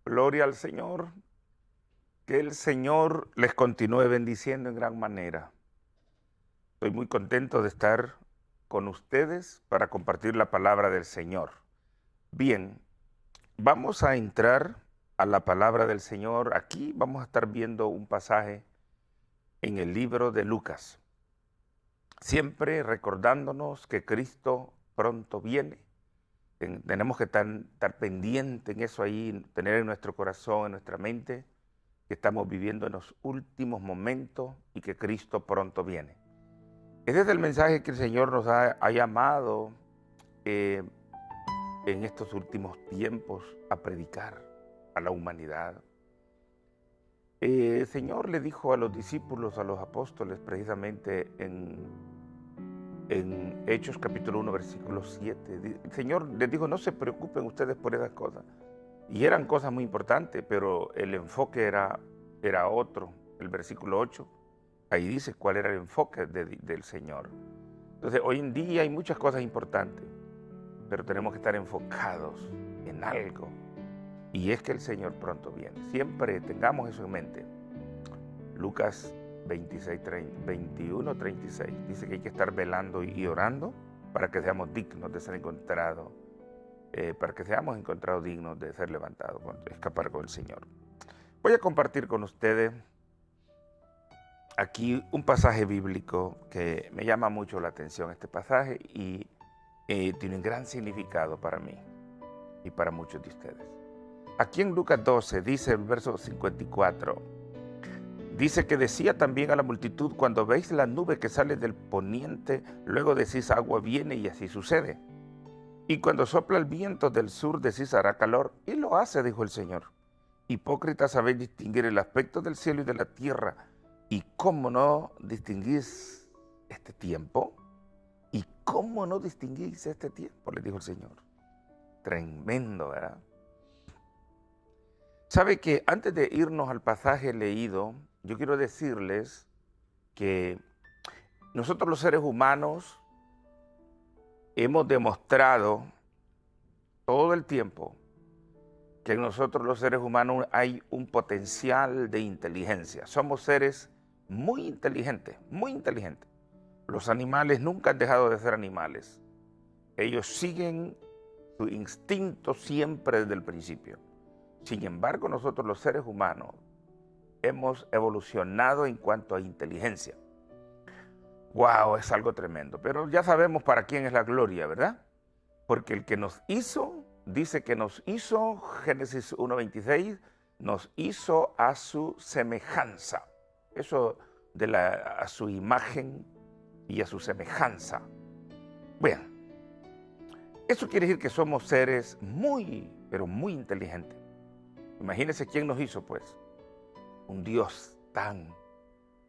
Gloria al Señor. Que el Señor les continúe bendiciendo en gran manera. Estoy muy contento de estar con ustedes para compartir la palabra del Señor. Bien, vamos a entrar a la palabra del Señor. Aquí vamos a estar viendo un pasaje en el libro de Lucas. Siempre recordándonos que Cristo pronto viene. Tenemos que estar pendiente en eso ahí, tener en nuestro corazón, en nuestra mente, que estamos viviendo en los últimos momentos y que Cristo pronto viene. Ese es el mensaje que el Señor nos ha llamado en estos últimos tiempos a predicar a la humanidad. El Señor le dijo a los discípulos, a los apóstoles, precisamente en Hechos capítulo 1, versículo 7. El Señor les dijo, no se preocupen ustedes por esas cosas. Y eran cosas muy importantes, pero el enfoque era otro. El versículo 8, ahí dice cuál era el enfoque del Señor. Entonces, hoy en día hay muchas cosas importantes, pero tenemos que estar enfocados en algo. Y es que el Señor pronto viene. Siempre tengamos eso en mente. Lucas 21, 36. Dice que hay que estar velando y orando para que seamos dignos de ser encontrados. Para que seamos encontrados dignos de ser levantados, escapar con el Señor. Voy a compartir con ustedes aquí un pasaje bíblico que me llama mucho la atención, este pasaje, y tiene un gran significado para mí y para muchos de ustedes. Aquí en Lucas 12 dice el verso 54, dice que decía también a la multitud, cuando veis la nube que sale del poniente, luego decís agua viene y así sucede. Y cuando sopla el viento del sur decís hará calor, y lo hace, dijo el Señor. Hipócritas, sabéis distinguir el aspecto del cielo y de la tierra, ¿y cómo no distinguís este tiempo? ¿Y cómo no distinguís este tiempo? Le dijo el Señor. Tremendo, ¿verdad? Sabe que antes de irnos al pasaje leído, yo quiero decirles que nosotros los seres humanos hemos demostrado todo el tiempo que en nosotros los seres humanos hay un potencial de inteligencia. Somos seres muy inteligentes, muy inteligentes. Los animales nunca han dejado de ser animales. Ellos siguen su instinto siempre desde el principio. Sin embargo, nosotros los seres humanos hemos evolucionado en cuanto a inteligencia. ¡Wow! Es algo tremendo. Pero ya sabemos para quién es la gloria, ¿verdad? Porque el que nos hizo, dice que nos hizo, Génesis 1:26, nos hizo a su semejanza. Eso a su imagen y a su semejanza. Bien, eso quiere decir que somos seres muy, pero muy inteligentes. Imagínense quién nos hizo, pues. Un Dios tan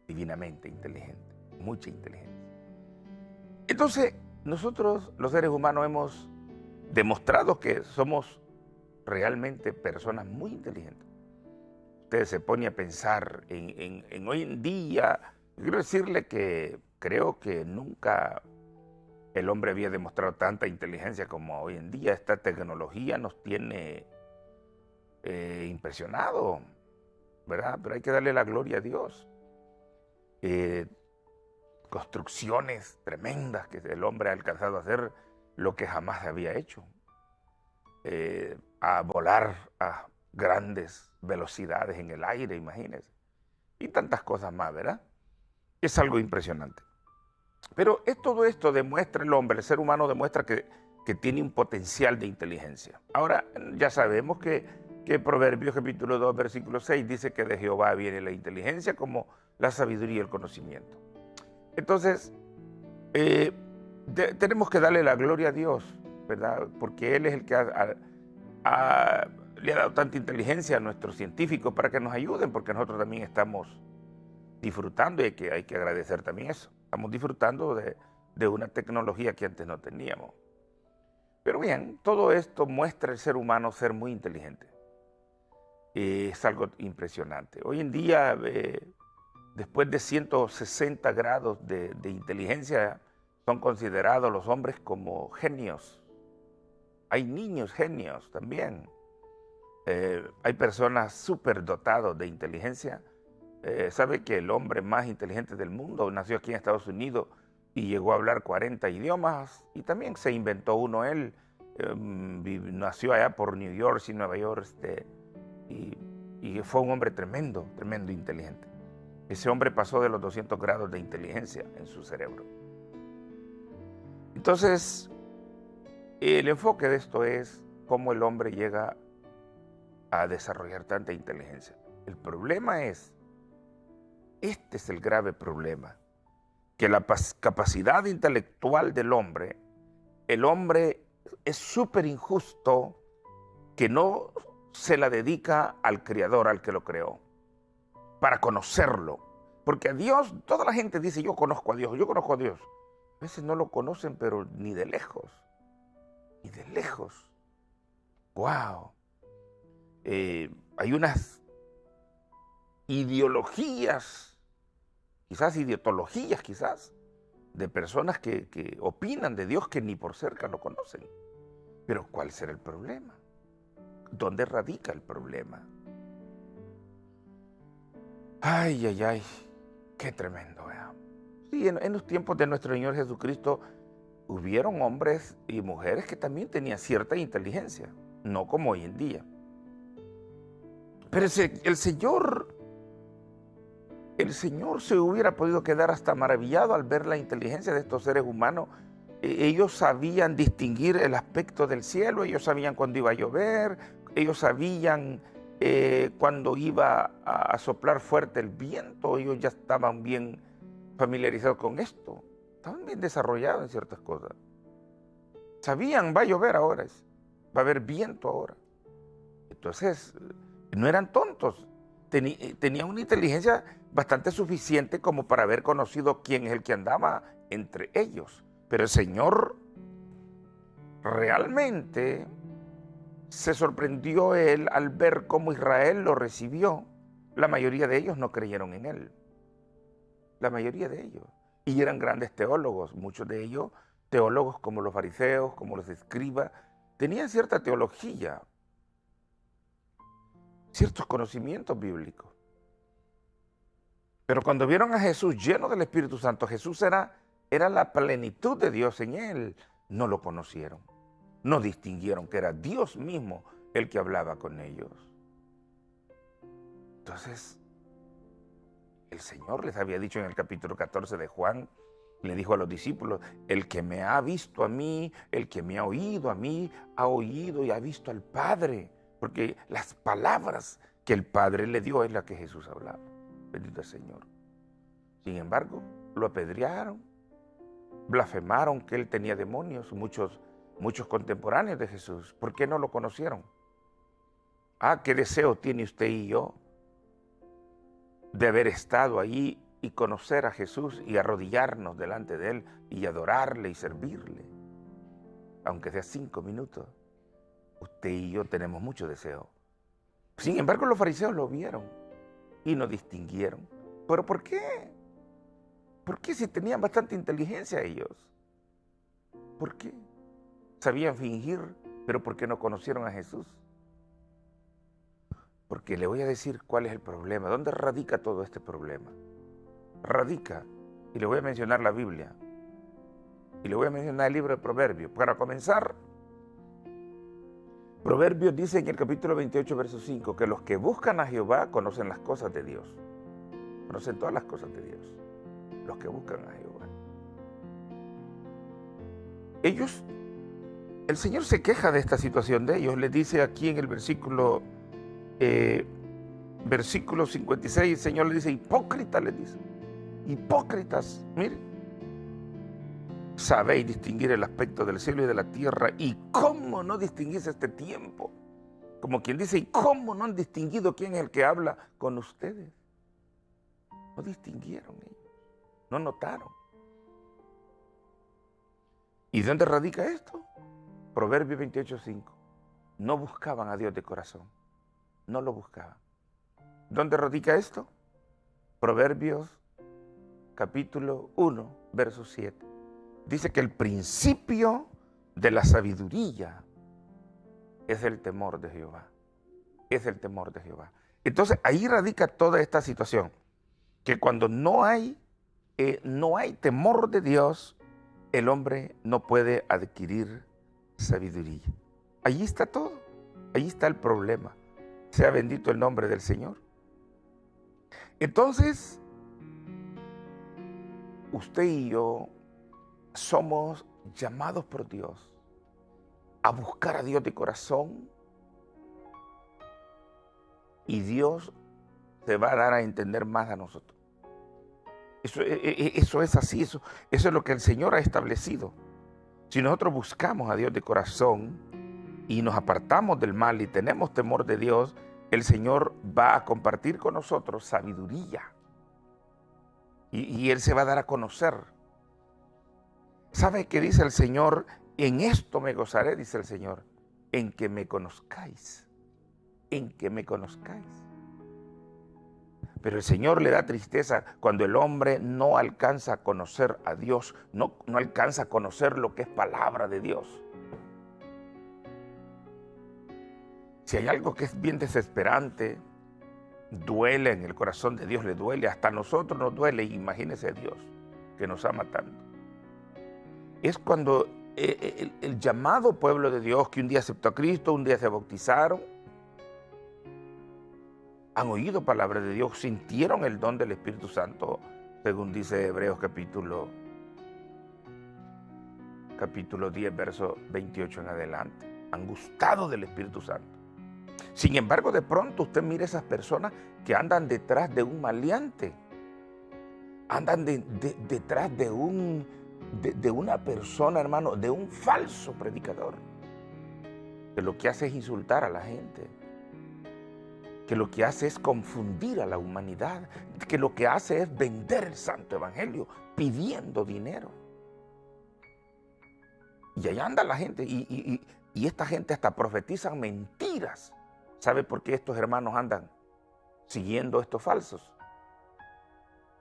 divinamente inteligente, mucha inteligencia. Entonces, nosotros, los seres humanos, hemos demostrado que somos realmente personas muy inteligentes. Usted se pone a pensar en hoy en día. Quiero decirle que creo que nunca el hombre había demostrado tanta inteligencia como hoy en día. Esta tecnología nos tiene impresionado, ¿verdad? Pero hay que darle la gloria a Dios. Construcciones tremendas que el hombre ha alcanzado a hacer, lo que jamás había hecho. A volar a grandes velocidades en el aire, imagínense. Y tantas cosas más, ¿verdad? Es algo impresionante. Pero todo esto demuestra el hombre, el ser humano demuestra que tiene un potencial de inteligencia. Ahora, ya sabemos que Proverbios capítulo 2, versículo 6 dice que de Jehová viene la inteligencia como la sabiduría y el conocimiento. Entonces, tenemos que darle la gloria a Dios, ¿verdad? Porque Él es el que le ha dado tanta inteligencia a nuestros científicos para que nos ayuden, porque nosotros también estamos disfrutando y hay que agradecer también eso. Estamos disfrutando de una tecnología que antes no teníamos. Pero bien, todo esto muestra al ser humano ser muy inteligente. Es algo impresionante. Hoy en día, después de 160 grados de inteligencia, son considerados los hombres como genios. Hay niños genios también. Hay personas súper dotados de inteligencia. Sabe que el hombre más inteligente del mundo nació aquí en Estados Unidos y llegó a hablar 40 idiomas y también se inventó uno él. Nació allá por New York y Nueva York y fue un hombre tremendo, tremendo inteligente. Ese hombre pasó de los 200 grados de inteligencia en su cerebro. Entonces, el enfoque de esto es cómo el hombre llega a desarrollar tanta inteligencia. El problema es, este es el grave problema, que la capacidad intelectual del hombre, el hombre es súper injusto que no se la dedica al Creador, al que lo creó, para conocerlo. Porque a Dios, toda la gente dice, yo conozco a Dios, yo conozco a Dios. A veces no lo conocen, pero ni de lejos, ni de lejos. ¡Wow! Hay unas ideologías, quizás idiotologías, quizás, de personas que opinan de Dios que ni por cerca lo conocen. Pero ¿cuál será el problema? ¿Dónde radica el problema? Ay, ay, ay, qué tremendo. Sí, en los tiempos de nuestro Señor Jesucristo hubieron hombres y mujeres que también tenían cierta inteligencia, no como hoy en día. Pero el Señor se hubiera podido quedar hasta maravillado al ver la inteligencia de estos seres humanos. Ellos sabían distinguir el aspecto del cielo, ellos sabían cuándo iba a llover, ellos sabían cuando iba a soplar fuerte el viento, ellos ya estaban bien familiarizados con esto, estaban bien desarrollados en ciertas cosas. Sabían, va a llover ahora, va a haber viento ahora. Entonces, no eran tontos, tenían una inteligencia bastante suficiente como para haber conocido quién es el que andaba entre ellos. Pero el Señor realmente se sorprendió él al ver cómo Israel lo recibió. La mayoría de ellos no creyeron en él. La mayoría de ellos. Y eran grandes teólogos. Muchos de ellos, teólogos como los fariseos, como los escribas, tenían cierta teología, ciertos conocimientos bíblicos. Pero cuando vieron a Jesús lleno del Espíritu Santo, Jesús era la plenitud de Dios en él, no lo conocieron. No distinguieron que era Dios mismo el que hablaba con ellos. Entonces, el Señor les había dicho en el capítulo 14 de Juan, le dijo a los discípulos, el que me ha visto a mí, el que me ha oído a mí, ha oído y ha visto al Padre. Porque las palabras que el Padre le dio es la que Jesús hablaba. Bendito el Señor. Sin embargo, lo apedrearon, blasfemaron que él tenía demonios, muchos contemporáneos de Jesús. ¿Por qué no lo conocieron? ¿Qué deseo tiene usted y yo de haber estado ahí y conocer a Jesús y arrodillarnos delante de él y adorarle y servirle? Aunque sea 5 minutos, usted y yo tenemos mucho deseo. Sin embargo, los fariseos lo vieron y no distinguieron. ¿Pero por qué? ¿Por qué si tenían bastante inteligencia ellos? ¿Por qué? Sabían fingir, pero ¿por qué no conocieron a Jesús? Porque le voy a decir cuál es el problema. ¿Dónde radica todo este problema? Radica, y le voy a mencionar la Biblia, y le voy a mencionar el libro de Proverbios. Para comenzar, Proverbios dice en el capítulo 28, verso 5, que los que buscan a Jehová conocen las cosas de Dios. Conocen todas las cosas de Dios. Los que buscan a Jehová. El Señor se queja de esta situación de ellos. Les dice aquí en el versículo 56, el Señor le dice, hipócritas, les dice. Hipócritas, miren. Sabéis distinguir el aspecto del cielo y de la tierra. ¿Y cómo no distinguís este tiempo? Como quien dice, ¿y cómo no han distinguido quién es el que habla con ustedes? No distinguieron ellos. No notaron. ¿Y dónde radica esto? Proverbios 28:5. No buscaban a Dios de corazón. No lo buscaban. ¿Dónde radica esto? Proverbios capítulo 1, verso 7. Dice que el principio de la sabiduría es el temor de Jehová. es el temor de Jehová. Entonces ahí radica toda esta situación, que cuando no hay temor de Dios, el hombre no puede adquirir sabiduría. Allí está todo, allí está el problema. Sea bendito el nombre del Señor. Entonces, usted y yo somos llamados por Dios a buscar a Dios de corazón, y Dios se va a dar a entender más a nosotros. Eso es así, eso es lo que el Señor ha establecido. Si nosotros buscamos a Dios de corazón y nos apartamos del mal y tenemos temor de Dios, el Señor va a compartir con nosotros sabiduría. Y Él se va a dar a conocer. ¿Sabe qué dice el Señor? En esto me gozaré, dice el Señor, en que me conozcáis. En que me conozcáis. Pero el Señor le da tristeza cuando el hombre no alcanza a conocer a Dios, no alcanza a conocer lo que es palabra de Dios. Si hay algo que es bien desesperante, duele en el corazón de Dios, le duele, hasta a nosotros nos duele, imagínese a Dios que nos ama tanto. Es cuando el llamado pueblo de Dios que un día aceptó a Cristo, un día se bautizaron, han oído palabra de Dios, sintieron el don del Espíritu Santo, según dice Hebreos capítulo 10, verso 28 en adelante. Han gustado del Espíritu Santo. Sin embargo, de pronto usted mira esas personas que andan detrás de un maleante, andan detrás de una persona, hermano, de un falso predicador, que lo que hace es insultar a la gente, que lo que hace es confundir a la humanidad, que lo que hace es vender el santo evangelio pidiendo dinero. Y ahí anda la gente, y esta gente hasta profetizan mentiras. ¿Sabe por qué estos hermanos andan siguiendo estos falsos?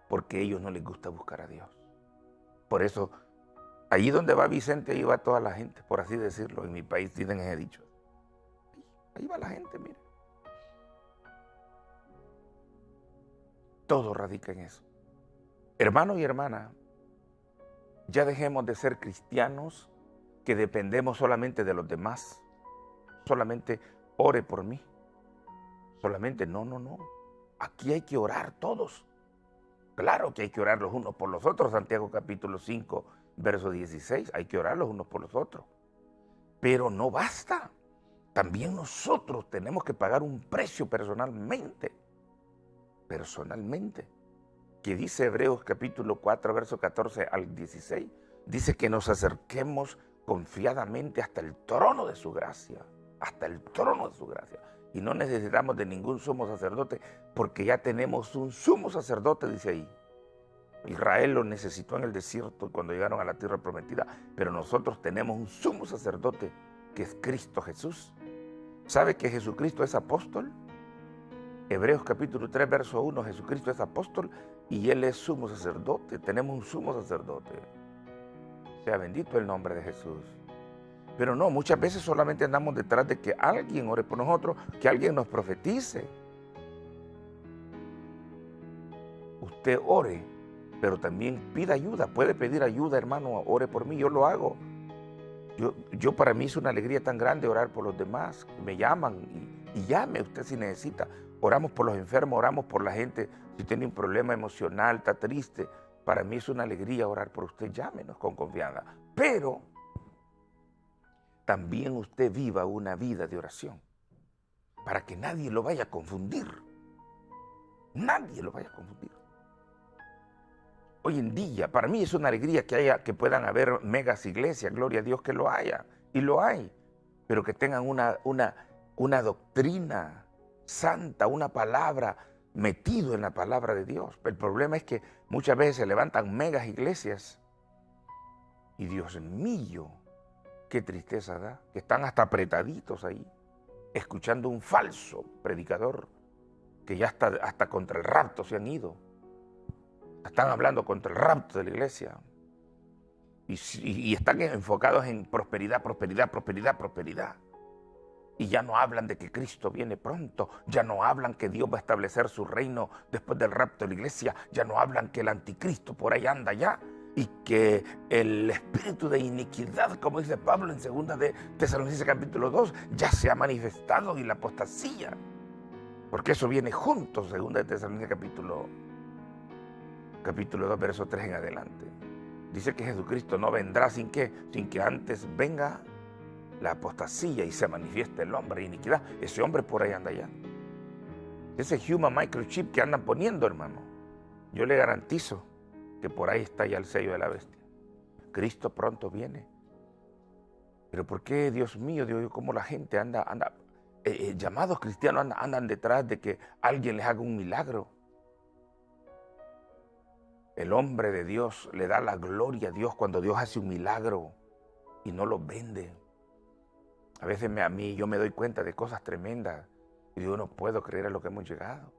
Porque a ellos no les gusta buscar a Dios. Por eso, allí donde va Vicente, ahí va toda la gente, por así decirlo. En mi país tienen ese dicho. Ahí va la gente, mire. Todo radica en eso. Hermano y hermana, ya dejemos de ser cristianos que dependemos solamente de los demás. Solamente ore por mí. Solamente no. Aquí hay que orar todos. Claro que hay que orar los unos por los otros. Santiago capítulo 5, verso 16. Hay que orar los unos por los otros. Pero no basta. También nosotros tenemos que pagar un precio personalmente. Que dice Hebreos capítulo 4, verso 14 al 16, dice que nos acerquemos confiadamente hasta el trono de su gracia, y no necesitamos de ningún sumo sacerdote, porque ya tenemos un sumo sacerdote, dice ahí. Israel lo necesitó en el desierto cuando llegaron a la tierra prometida, pero nosotros tenemos un sumo sacerdote que es Cristo Jesús. ¿Sabe que Jesucristo es apóstol? Hebreos capítulo 3, verso 1, Jesucristo es apóstol y Él es sumo sacerdote. Tenemos un sumo sacerdote. Sea bendito el nombre de Jesús. Pero no, muchas veces solamente andamos detrás de que alguien ore por nosotros, que alguien nos profetice. Usted ore, pero también pida ayuda. Puede pedir ayuda, hermano, ore por mí, yo lo hago. Yo para mí es una alegría tan grande orar por los demás. Me llaman y llame usted si necesita. Oramos por los enfermos, oramos por la gente. Si tiene un problema emocional, está triste, para mí es una alegría orar por usted. Llámenos con confianza. Pero también usted viva una vida de oración para que nadie lo vaya a confundir. Nadie lo vaya a confundir. Hoy en día, para mí es una alegría que puedan haber megas iglesias, gloria a Dios que lo haya, y lo hay, pero que tengan una doctrina santa, una palabra metido en la palabra de Dios. El problema es que muchas veces se levantan megas iglesias y Dios mío, qué tristeza da, que están hasta apretaditos ahí, escuchando un falso predicador que ya hasta contra el rapto se han ido. Están hablando contra el rapto de la iglesia y están enfocados en prosperidad. Y ya no hablan de que Cristo viene pronto, ya no hablan que Dios va a establecer su reino después del rapto de la iglesia, ya no hablan que el anticristo por ahí anda ya, y que el espíritu de iniquidad, como dice Pablo en 2 de Tesalonicenses capítulo 2, ya se ha manifestado, y la apostasía, porque eso viene junto, 2 de Tesalonicenses capítulo 2, verso 3 en adelante. Dice que Jesucristo no vendrá sin que antes venga la apostasía y se manifiesta el hombre de iniquidad. Ese hombre por ahí anda ya. Ese human microchip que andan poniendo, hermano, yo le garantizo que por ahí está ya el sello de la bestia. Cristo pronto viene. Pero ¿por qué, Dios mío, cómo la gente anda llamados cristianos andan detrás de que alguien les haga un milagro? El hombre de Dios le da la gloria a Dios cuando Dios hace un milagro y no lo vende. A veces yo me doy cuenta de cosas tremendas y digo, no puedo creer a lo que hemos llegado.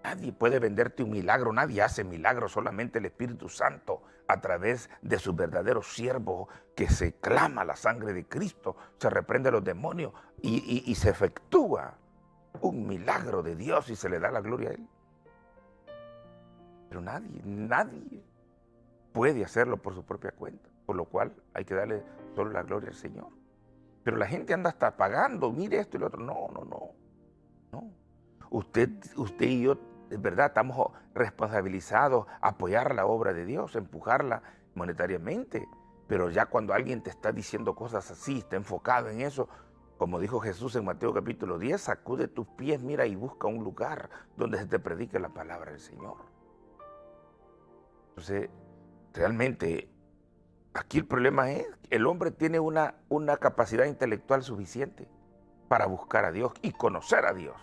Nadie puede venderte un milagro, nadie hace milagros, solamente el Espíritu Santo a través de sus verdaderos siervos que se clama la sangre de Cristo, se reprende a los demonios y se efectúa un milagro de Dios y se le da la gloria a Él. Pero nadie puede hacerlo por su propia cuenta, por lo cual hay que darle solo la gloria al Señor. Pero la gente anda hasta pagando, mire esto y lo otro. No. Usted y yo, es verdad, estamos responsabilizados a apoyar la obra de Dios, empujarla monetariamente. Pero ya cuando alguien te está diciendo cosas así, está enfocado en eso, como dijo Jesús en Mateo capítulo 10, sacude tus pies, mira y busca un lugar donde se te predique la palabra del Señor. Entonces, realmente, aquí el problema es que el hombre tiene una capacidad intelectual suficiente para buscar a Dios y conocer a Dios.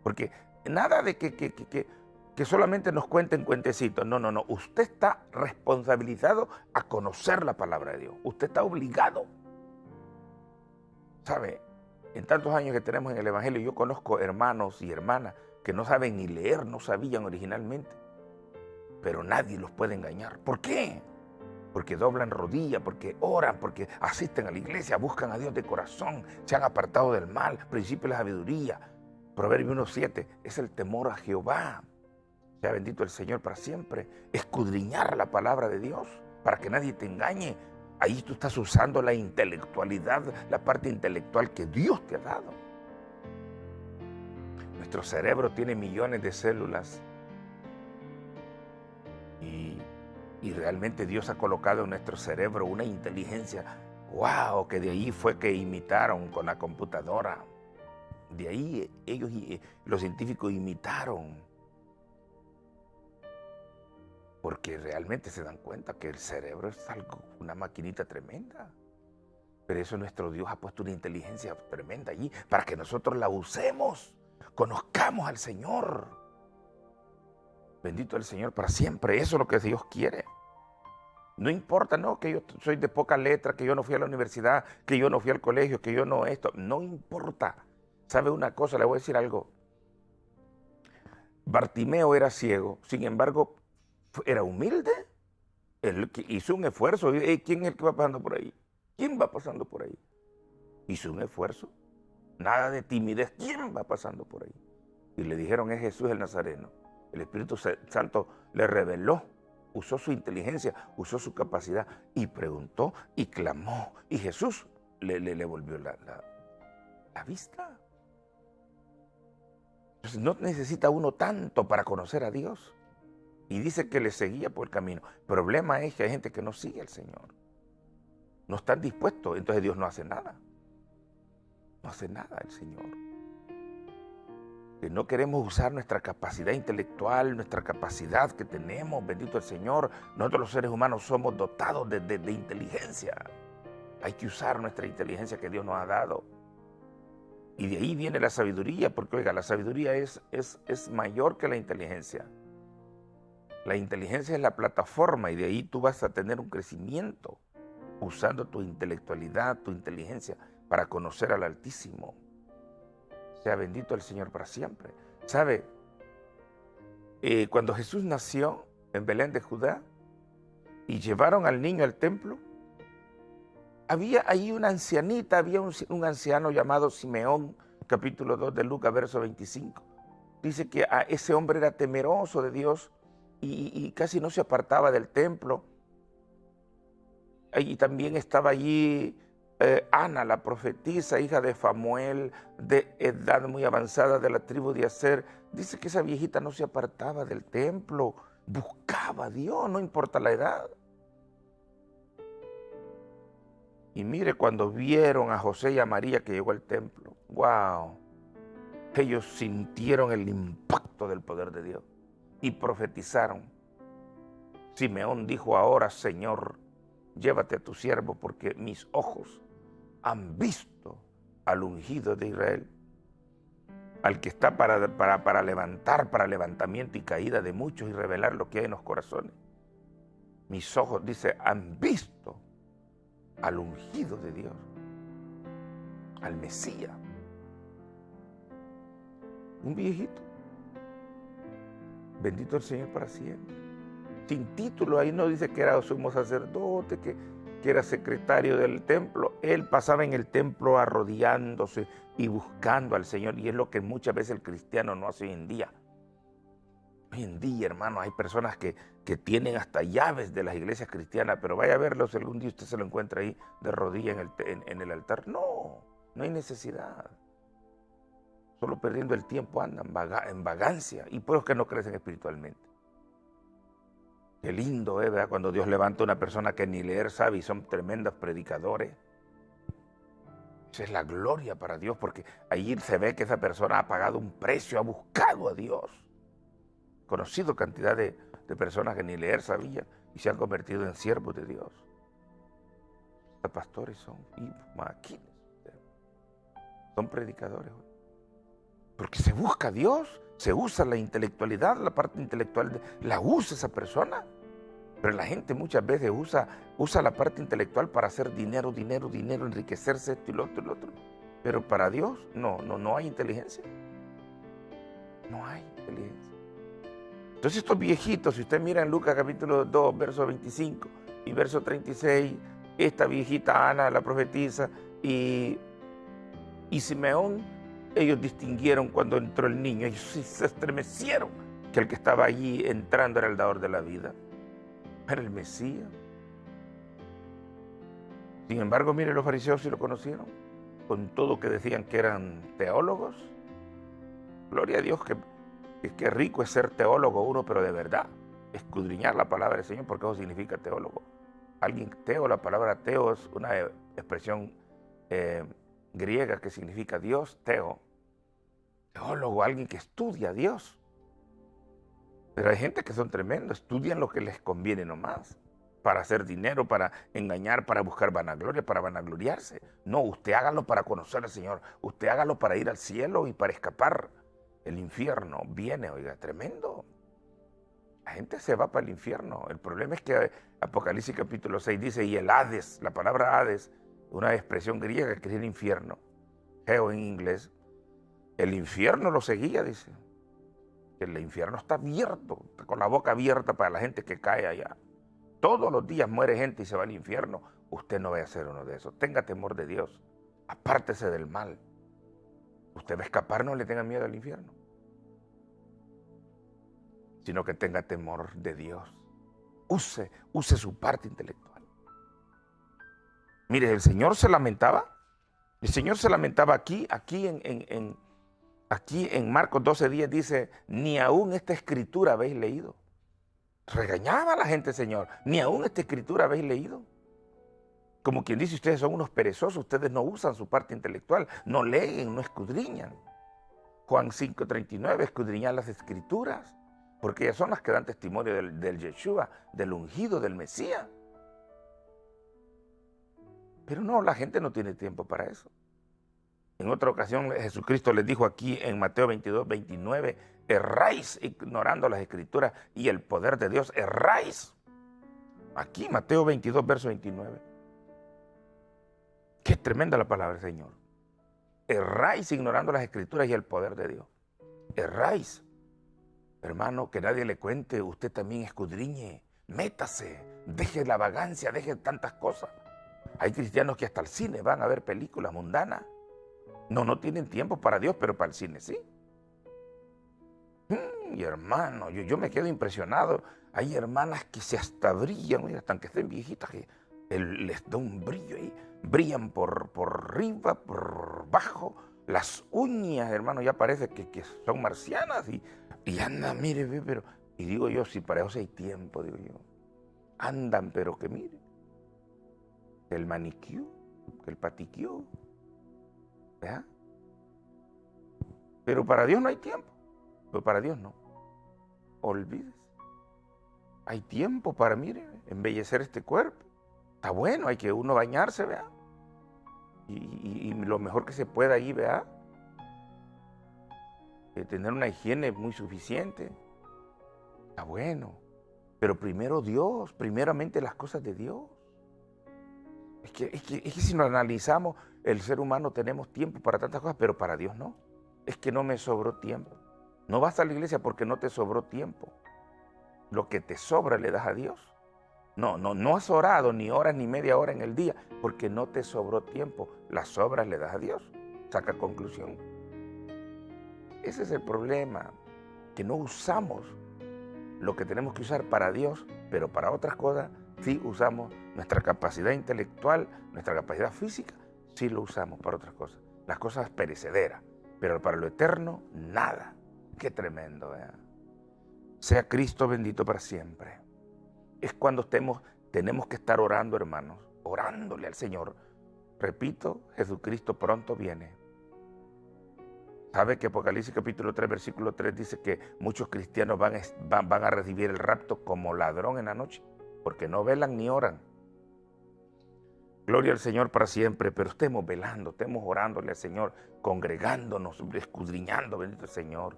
Porque nada de que solamente nos cuenten cuentecitos. No. Usted está responsabilizado a conocer la palabra de Dios. Usted está obligado. ¿Sabe? En tantos años que tenemos en el Evangelio, yo conozco hermanos y hermanas que no saben ni leer, no sabían originalmente. Pero nadie los puede engañar. ¿Por qué? Porque doblan rodillas, porque oran, porque asisten a la iglesia, buscan a Dios de corazón, se han apartado del mal, principio de la sabiduría. Proverbio 1:7 es el temor a Jehová. Sea bendito el Señor para siempre. Escudriñar la palabra de Dios para que nadie te engañe. Ahí tú estás usando la intelectualidad, la parte intelectual que Dios te ha dado. Nuestro cerebro tiene millones de células y realmente Dios ha colocado en nuestro cerebro una inteligencia, wow, que de ahí fue que imitaron con la computadora. De ahí ellos, los científicos, imitaron. Porque realmente se dan cuenta que el cerebro es una maquinita tremenda. Pero eso nuestro Dios ha puesto una inteligencia tremenda allí para que nosotros la usemos, conozcamos al Señor. Bendito el Señor para siempre. Eso es lo que Dios quiere. No importa, no, que yo soy de poca letra, que yo no fui a la universidad, que yo no fui al colegio, que yo no esto. No importa. ¿Sabe una cosa? Le voy a decir algo. Bartimeo era ciego, sin embargo, era humilde. Él hizo un esfuerzo. ¿Quién es el que va pasando por ahí? ¿Quién va pasando por ahí? Hizo un esfuerzo. Nada de timidez. ¿Quién va pasando por ahí? Y le dijeron, es Jesús el Nazareno. El Espíritu Santo le reveló, usó su inteligencia, usó su capacidad y preguntó y clamó. Y Jesús le volvió la vista. Entonces no necesita uno tanto para conocer a Dios. Y dice que le seguía por el camino. El problema es que hay gente que no sigue al Señor. No están dispuestos, entonces Dios no hace nada. No hace nada el Señor. Que no queremos usar nuestra capacidad intelectual, nuestra capacidad que tenemos, bendito el Señor. Nosotros los seres humanos somos dotados de inteligencia. Hay que usar nuestra inteligencia que Dios nos ha dado. Y de ahí viene la sabiduría, porque oiga, la sabiduría es mayor que la inteligencia. La inteligencia es la plataforma y de ahí tú vas a tener un crecimiento usando tu intelectualidad, tu inteligencia para conocer al Altísimo. Sea bendito el Señor para siempre. ¿Sabe? Cuando Jesús nació en Belén de Judá y llevaron al niño al templo, había ahí una ancianita, había un anciano llamado Simeón, capítulo 2 de Lucas, verso 25. Dice que ese hombre era temeroso de Dios y casi no se apartaba del templo. Y también estaba allí Ana, la profetisa, hija de Famuel, de edad muy avanzada, de la tribu de Aser. Dice que esa viejita no se apartaba del templo, buscaba a Dios, no importa la edad. Y mire, cuando vieron a José y a María que llegó al templo, wow, ellos sintieron el impacto del poder de Dios y profetizaron. Simeón dijo: ahora, Señor, llévate a tu siervo, porque mis ojos han visto al ungido de Israel, al que está para levantar, para levantamiento y caída de muchos y revelar lo que hay en los corazones. Mis ojos, dice, han visto al ungido de Dios, al Mesías. Un viejito, bendito el Señor para siempre, sin título. Ahí no dice que era sumo sacerdote, que era secretario del templo. Él pasaba en el templo arrodillándose y buscando al Señor, y es lo que muchas veces el cristiano no hace hoy en día. Hoy en día, hermano, hay personas que tienen hasta llaves de las iglesias cristianas, pero vaya a verlos, si algún día usted se lo encuentra ahí de rodillas en el altar. No hay necesidad. Solo perdiendo el tiempo andan en vagancia, y por eso que no crecen espiritualmente. Qué lindo es, ¿verdad?, cuando Dios levanta a una persona que ni leer sabe y son tremendos predicadores. Esa es la gloria para Dios, porque allí se ve que esa persona ha pagado un precio, ha buscado a Dios. Conocido cantidad de personas que ni leer sabían y se han convertido en siervos de Dios. Los pastores son máquinas, son predicadores. Porque se busca a Dios, se usa la intelectualidad, la parte intelectual, la usa esa persona. Pero la gente muchas veces usa la parte intelectual para hacer dinero, enriquecerse, esto y lo otro. Pero para Dios no hay inteligencia. No hay inteligencia. Entonces estos viejitos, si usted mira en Lucas capítulo 2, verso 25 y verso 36, esta viejita Ana, la profetisa, y Simeón, ellos distinguieron cuando entró el niño, ellos se estremecieron que el que estaba allí entrando era el dador de la vida, era el Mesías. Sin embargo, mire, los fariseos sí lo conocieron, con todo que decían que eran teólogos. Gloria a Dios, que rico es ser teólogo uno, pero de verdad, escudriñar la palabra del Señor, porque eso significa teólogo. La palabra teo es una expresión griega que significa Dios, teólogo, alguien que estudia a Dios. Pero hay gente que son tremendos, estudian lo que les conviene nomás, para hacer dinero, para engañar, para buscar vanagloria, para vanagloriarse. No, usted hágalo para conocer al Señor, usted hágalo para ir al cielo y para escapar. El infierno viene, oiga, tremendo. La gente se va para el infierno. El problema es que Apocalipsis capítulo 6 dice, y el Hades, la palabra Hades, una expresión griega que es el infierno, Heo en inglés, el infierno lo seguía, dice. El infierno está abierto, está con la boca abierta para la gente que cae allá. Todos los días muere gente y se va al infierno. Usted no vaya a ser uno de esos. Tenga temor de Dios. Apártese del mal. Usted va a escapar, no le tenga miedo al infierno, sino que tenga temor de Dios. Use su parte intelectual. Mire, el Señor se lamentaba. El Señor se lamentaba aquí en Marcos 12:10 dice, ni aún esta escritura habéis leído. Regañaba a la gente, Señor, ni aún esta escritura habéis leído. Como quien dice, ustedes son unos perezosos, ustedes no usan su parte intelectual, no leen, no escudriñan. Juan 5:39, escudriñar las escrituras, porque ellas son las que dan testimonio del Yeshua, del ungido, del Mesías. Pero no, la gente no tiene tiempo para eso. En otra ocasión Jesucristo les dijo aquí en Mateo 22:29, erráis ignorando las escrituras y el poder de Dios, erráis. Aquí Mateo 22, verso 29. Qué tremenda la palabra del Señor. Erráis ignorando las escrituras y el poder de Dios. Erráis. Hermano, que nadie le cuente, usted también escudriñe, métase, deje la vagancia, deje tantas cosas. Hay cristianos que hasta al cine van a ver películas mundanas. No tienen tiempo para Dios, pero para el cine sí. Y hermano, yo me quedo impresionado. Hay hermanas que se hasta brillan, mira, hasta que estén viejitas, que les da un brillo ahí. Brillan por arriba, por abajo. Las uñas, hermano, ya parece que son marcianas. Y andan, mire, pero... Y digo yo, si para eso hay tiempo, digo yo. Andan, pero que mire. Que el manicure, que el paticure. ¿Verdad? Pero para Dios no hay tiempo. Pero para Dios no. Olvídese. Hay tiempo para, mire, embellecer este cuerpo. Está bueno, hay que uno bañarse, ¿verdad? Y lo mejor que se pueda ahí, ¿verdad? Tener una higiene muy suficiente. Está bueno. Pero primero Dios, primeramente las cosas de Dios. Es que si nos analizamos, el ser humano tenemos tiempo para tantas cosas, pero para Dios no. Es que no me sobró tiempo. No vas a la iglesia porque no te sobró tiempo. Lo que te sobra le das a Dios. No has orado ni horas ni media hora en el día porque no te sobró tiempo. Las sobras le das a Dios. Saca conclusión. Ese es el problema, que no usamos lo que tenemos que usar para Dios, pero para otras cosas sí usamos nuestra capacidad intelectual, nuestra capacidad física, sí lo usamos para otras cosas. Las cosas perecederas, pero para lo eterno, nada. Qué tremendo, ¿eh? Sea Cristo bendito para siempre. Es cuando tenemos que estar orando, hermanos, orándole al Señor. Repito, Jesucristo pronto viene. ¿Sabe que Apocalipsis capítulo 3, versículo 3 dice que muchos cristianos van a recibir el rapto como ladrón en la noche? Porque no velan ni oran. Gloria al Señor para siempre, pero estemos velando, estemos orándole al Señor, congregándonos, escudriñando, bendito el Señor.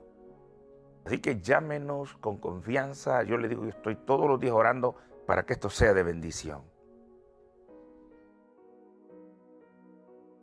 Así que llámenos con confianza. Yo le digo, yo estoy todos los días orando para que esto sea de bendición.